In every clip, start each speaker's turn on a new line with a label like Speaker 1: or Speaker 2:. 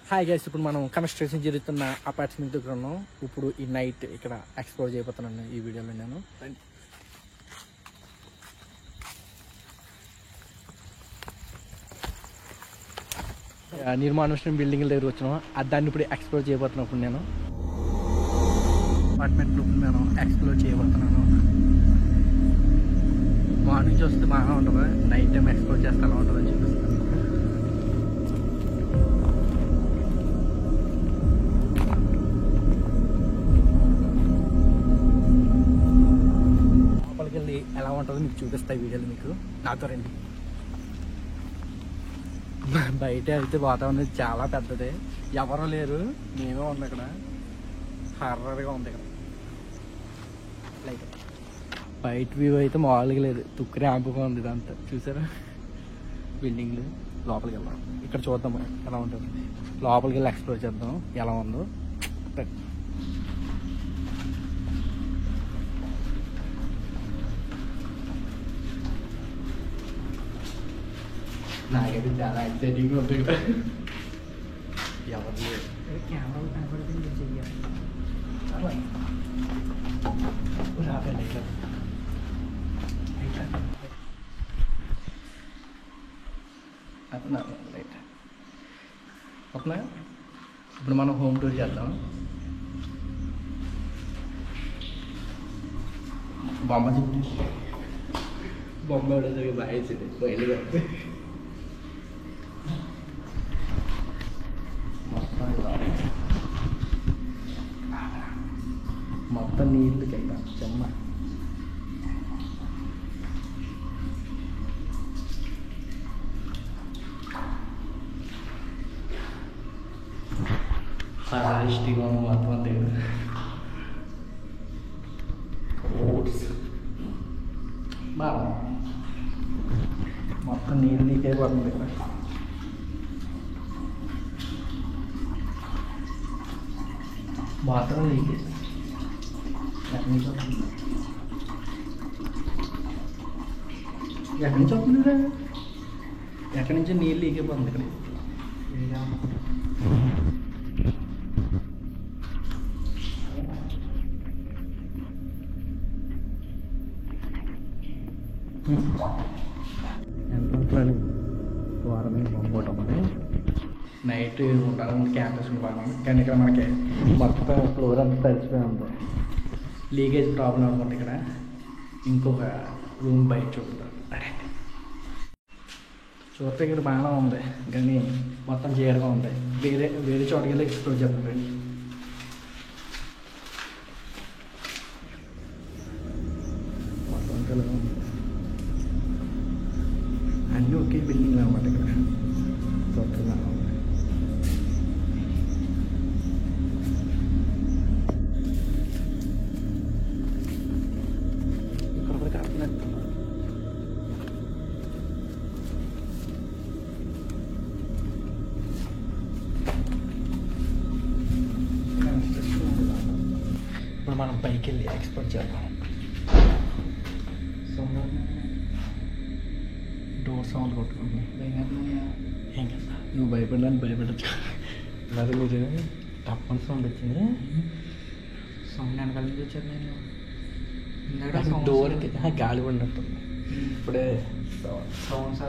Speaker 1: Hi guys, ఇప్పుడు మనం construction జరుగుతున్న అపార్ట్మెంట్ దగ్గర ఉన్నాం. ఇప్పుడు ఈ నైట్ ఇక్కడ ఎక్స్ప్లోర్ చేయబోతున్నాను ఈ వీడియోలో నేను. నిర్మానుష్యం బిల్డింగ్ల దగ్గర వచ్చినాం. దాన్ని ఇప్పుడు ఎక్స్ప్లోర్ చేయబోతున్నాను. ఇప్పుడు నేను అపార్ట్మెంట్ ఇప్పుడు నేను ఎక్స్ప్లోర్ చేయబోతున్నాను. మార్నింగ్ చూస్తే బాగా ఉంటుంది, నైట్ టైం ఎక్స్ప్లోర్ చేస్తాను ఉంటుంది అని చూపిస్తాను. లోపలికి వెళ్ళి ఎలా ఉంటుందో మీకు చూపిస్తాయి వీడియోలు. మీకు నాతో రండి. బయట అయితే వాతావరణం చాలా పెద్దదే, ఎవరు లేరు, మేమే ఉంది. ఇక్కడ హర్రర్గా ఉంది. ఇక్కడ లైక్ బయట వ్యూ అయితే మామూలుగా లేదు, తుక్కు ర్యాంపుగా ఉంది ఇదంతా. చూసారా బిల్డింగ్లు? లోపలికి వెళ్దాం, ఇక్కడ చూద్దాం ఎలా ఉంటుంది. లోపలికి వెళ్ళి ఎక్స్ప్లోర్ చేద్దాం ఎలా ఉందో. నాకైతే చాలా ఎక్సైటింగ్గా ఉంటుంది. ఎవరు కెమెరాలు కనపడుతుంది చెయ్యాలి. ఓకేనా? ఇప్పుడు మనం హోమ్ టూర్ చేద్దాం. బొమ్మ చూపి బొమ్మ బాగా బయలుగా మొత్తం నీళ్ళకి వెళ్తాం. చెమ్మ ఫారెస్ట్గా మొత్తం అంతే. బాగా మొత్తం నీళ్ళు లీక్ అయిపోతుంది ఇక్కడ. బాత్రూమ్ లీకేజ్ ఎక్కడి నుంచి వస్తుంది? ఎక్కడి నుంచి వస్తుందిరా? ఎక్కడి నుంచి నీళ్ళు లీక్ అయిపోతుంది ఇక్కడ. ఎంట్రన్స్లోని వారమే బొమ్మటం అని నైట్ ఉండాలని క్యాంపస్ బాగా, కానీ ఇక్కడ మనకి మొత్తం ఫ్లోర్ అంతా తడిచిపోయి ఉంది. లీకేజ్ ప్రాబ్లం అనుకుంటే ఇక్కడ ఇంకొక రూమ్ బయట చూపుతారు. చూస్తే ఇక్కడ బాగానే ఉంది, కానీ మొత్తం చీరగా ఉంది. వేరే వేరే చోటుకి వెళ్ళి ఎక్స్ప్లోర్ చేస్తారు. మొత్తం కలిగి ఉంది. అన్నీ ఒకే బిల్డింగ్ అనమాట. ఇక్కడ చూస్తున్నా ఇప్పుడు మనం పైకి వెళ్ళి ఎక్స్ప్లోర్ చేద్దాం. డోర్ సౌండ్ కొట్టుకుంటున్నాం. ఏం కదా, నువ్వు భయపడడానికి భయపడచ్చు. అలాగే మీరు తప్పని సౌండ్ వచ్చింది.
Speaker 2: సౌండ్ వెనకాల నుంచి వచ్చారు. నేను
Speaker 1: డోర్కి గాలి పడినట్టుంది. ఇప్పుడే
Speaker 2: సౌండ్స్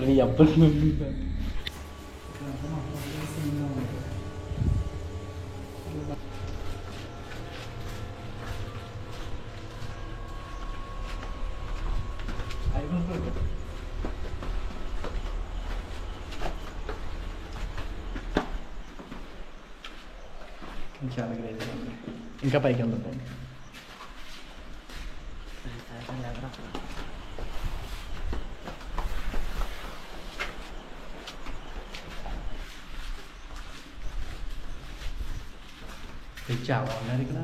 Speaker 1: నీ అప్పటి నుండి చాలా గ్రేట్. ఇంకా పైకి వెళ్తాం. చాలా ఉన్నారు ఇక్కడ.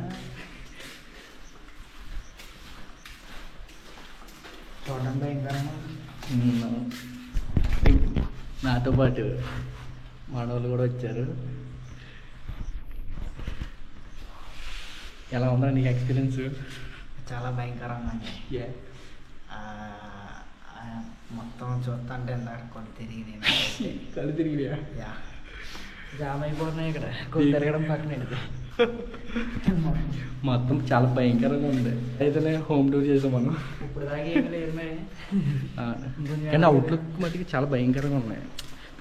Speaker 2: చూడండి భయంకరంగా.
Speaker 1: నాతో పాటు మనవాళ్ళు కూడా వచ్చారు. ఎలా ఉందా నీకు ఎక్స్పీరియన్స్?
Speaker 2: చాలా భయంకరంగా. మొత్తం చూస్తా అంటే ఇందాక కొన్ని తిరిగి నేను
Speaker 1: కళ్ళు తిరిగినాయా?
Speaker 2: యా జామ్ అయిపోతున్నాయి ఇక్కడ కొద్ది తిరగడం పక్కన పెడితే
Speaker 1: మొత్తం చాలా భయంకరంగా ఉంది. అయితే హోమ్ టూర్ చేసాం మనం.
Speaker 2: ఇప్పుడు దాకా ఏమి లేదు మరి.
Speaker 1: కానీ అవుట్లుక్ మటుకు చాలా భయంకరంగా ఉన్నాయి.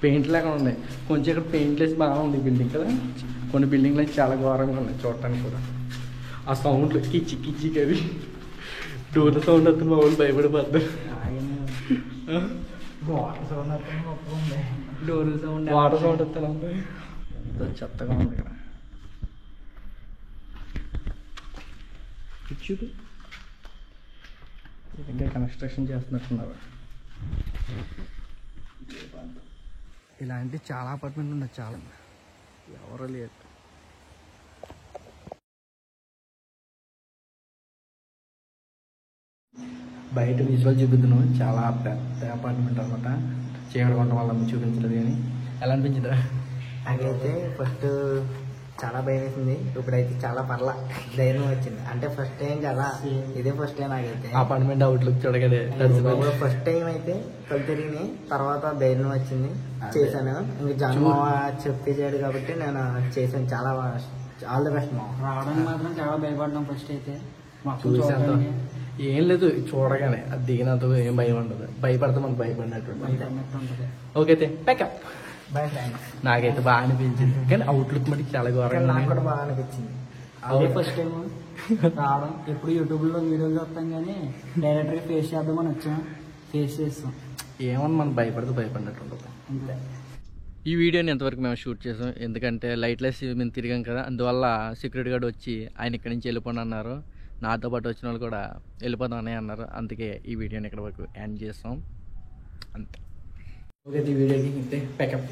Speaker 1: పెయింట్ లాగా ఉన్నాయి. కొంచెం ఇక్కడ పెయింట్ వేసి బాగా ఉంది బిల్డింగ్ కదా. కొన్ని బిల్డింగ్లు అయితే చాలా ఘోరంగా ఉన్నాయి చూడటానికి కూడా. ఆ సౌండ్లు కిచ్చి కిచ్చి కవి డోర్ సౌండ్ వస్తుంది. మా వాళ్ళు భయపడిపోద్దారు.
Speaker 2: వాటర్ సౌండ్ వస్తుంది గొప్పగా ఉంది. డోర్ సౌండ్
Speaker 1: వాటర్ సౌండ్ వస్తాను ఎంతో చెత్తగా ఉంది ఇక్కడ. చూడు ఇంకా కన్స్ట్రక్షన్ చేస్తున్నట్టున్నారు. ఇలాంటి చాలా అపార్ట్మెంట్ ఉన్నాయి. చాలా ఎవరు లేరు. బయట విజువల్ చూపిద్దాను. చాలా పెద్ద అపార్ట్మెంట్ అనమాట. చీకటి కొండ వల్ల చూపించలేదు. కానీ ఎలా అనిపించిందా?
Speaker 2: నాకైతే ఫస్ట్ చాలా భయం వేసింది. ఇప్పుడైతే చాలా పర్లా ధైర్యం వచ్చింది. అంటే ఫస్ట్ టైం కదా, ఇదే ఫస్ట్ టైం నాకైతే
Speaker 1: అపార్ట్మెంట్ అవుట్లుక్ చూడగానే
Speaker 2: ఫస్ట్ టైం అయితే కళ్ళు తిరిగినాయి. తర్వాత ధైర్యం వచ్చింది, చేశాను. ఇంకా జన్మ చెప్పేసాడు కాబట్టి నేను చేశాను. చాలా ఆల్ ది బెస్ట్ మా. రావడానికి మాత్రం చాలా భయపడ్డాం ఫస్ట్ అయితే.
Speaker 1: చూసేంత ఏం లేదు, చూడగానే అది దిగినంత ఏం భయం ఉండదు. భయపడితే మనకు భయపడినట్టు. ఓకే అయితే ప్యాకప్.
Speaker 2: Bye friends.
Speaker 1: నాకైతే బాగా అనిపించింది. కానీ అవుట్లుక్ మటుకు చాలా ఘోరంగా.
Speaker 2: నాకు కూడా బాగా అనిపించింది. అదే ఫస్ట్ టైం రావడం. ఎప్పుడు యూట్యూబ్లో వీడియోలు చూస్తాం కానీ డైరెక్ట్గా ఫేస్ చేద్దామని వచ్చాం. ఫేస్ చేస్తాం.
Speaker 1: ఏమన్నా మనం భయపడితే భయపడినట్టు ఉంటుంది
Speaker 2: అంతే.
Speaker 1: ఈ వీడియోని ఎంతవరకు మేము షూట్ చేసాం. ఎందుకంటే లైట్లెస్ మేము తిరిగాం కదా, అందువల్ల సెక్యూరిటీ గార్డ్ వచ్చి ఆయన ఇక్కడి నుంచి వెళ్ళిపోండి అన్నారు. నాతో పాటు వచ్చిన వాళ్ళు కూడా వెళ్ళిపోదామని అన్నారు. అందుకే ఈ వీడియోని ఇక్కడ వరకు ఎండ్ చేస్తాం అంతే. ఓకే ఈ వీడియోకి ఇంతే ప్యాకప్.